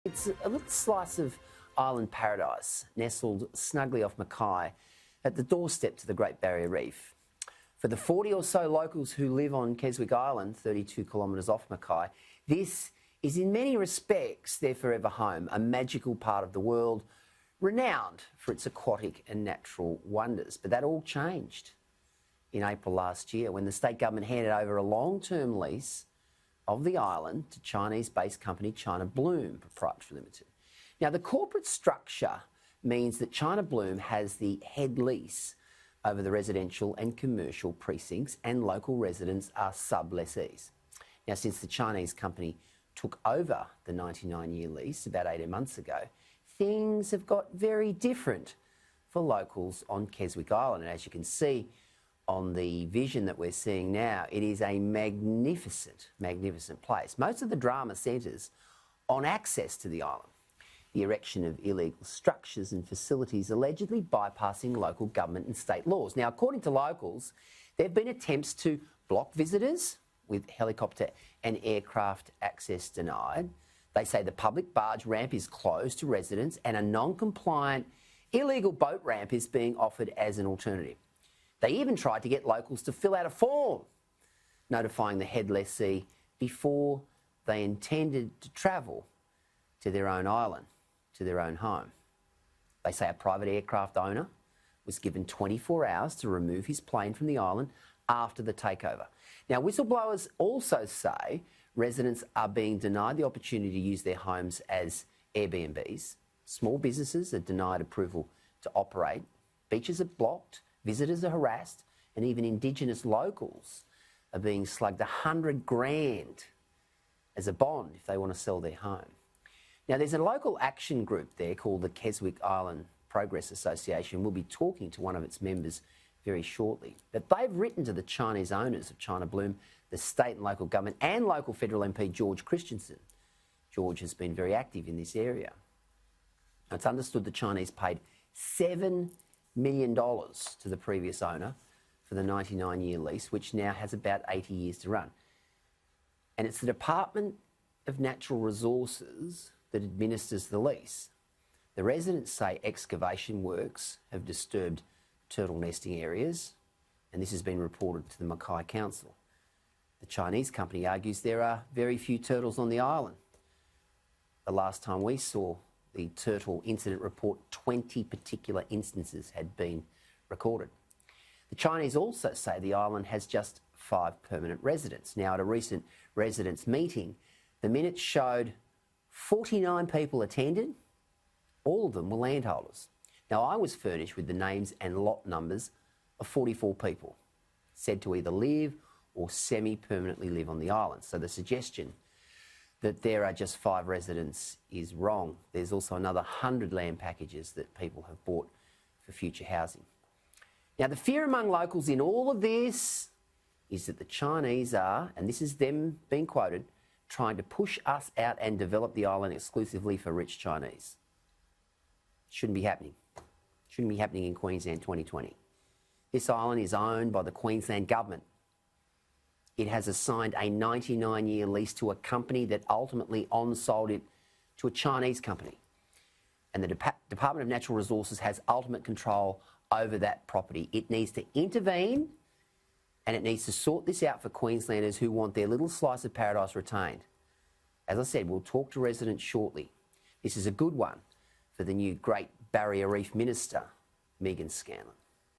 It's a little slice of island paradise, nestled snugly off Mackay at the doorstep to the Great Barrier Reef. For the 40 or so locals who live on Keswick Island, 32 kilometres off Mackay, this is in many respects their forever home, a magical part of the world, renowned for its aquatic and natural wonders. But that all changed in April last year when the state government handed over a long-term lease of the island to Chinese-based company China Bloom Pty Ltd. Now, the corporate structure means that China Bloom has the head lease over the residential and commercial precincts, and local residents are sub-lessees. Now, since the Chinese company took over the 99-year lease about 18 months ago, things have got very different for locals on Keswick Island. And as you can see on the vision that we're seeing now, it is a magnificent, magnificent place. Most of the drama centres on access to the island, the erection of illegal structures and facilities allegedly bypassing local government and state laws. Now, according to locals, there have been attempts to block visitors with helicopter and aircraft access denied. They say the public barge ramp is closed to residents and a non-compliant illegal boat ramp is being offered as an alternative. They even tried to get locals to fill out a form notifying the head lessee before they intended to travel to their own island, to their own home. They say a private aircraft owner was given 24 hours to remove his plane from the island after the takeover. Now, whistleblowers also say residents are being denied the opportunity to use their homes as Airbnbs. Small businesses are denied approval to operate. Beaches are blocked. Visitors are harassed, and even Indigenous locals are being slugged $100,000 as a bond if they want to sell their home. Now, there's a local action group there called the Keswick Island Progress Association. We'll be talking to one of its members very shortly. But they've written to the Chinese owners of China Bloom, the state and local government, and local federal MP George Christensen. George has been very active in this area. Now, it's understood the Chinese paid $7 million to the previous owner for the 99-year lease, which now has about 80 years to run. And it's the Department of Natural Resources that administers the lease. The residents say excavation works have disturbed turtle nesting areas, and this has been reported to the Mackay Council. The Chinese company argues there are very few turtles on the island. The last time we saw the turtle incident report, 20 particular instances had been recorded. The Chinese also say the island has just 5 permanent residents. Now, at a recent residents' meeting, the minutes showed 49 people attended. All of them were landholders. Now, I was furnished with the names and lot numbers of 44 people said to either live or semi-permanently live on the island. So the suggestion that there are just 5 residents is wrong. There's also another 100 land packages that people have bought for future housing. Now, the fear among locals in all of this is that the Chinese are, and this is them being quoted, trying to push us out and develop the island exclusively for rich Chinese. Shouldn't be happening. Shouldn't be happening in Queensland 2020. This island is owned by the Queensland government. It has assigned a 99-year lease to a company that ultimately on-sold it to a Chinese company. And the Department of Natural Resources has ultimate control over that property. It needs to intervene, and it needs to sort this out for Queenslanders who want their little slice of paradise retained. As I said, we'll talk to residents shortly. This is a good one for the new Great Barrier Reef Minister, Megan Scanlon.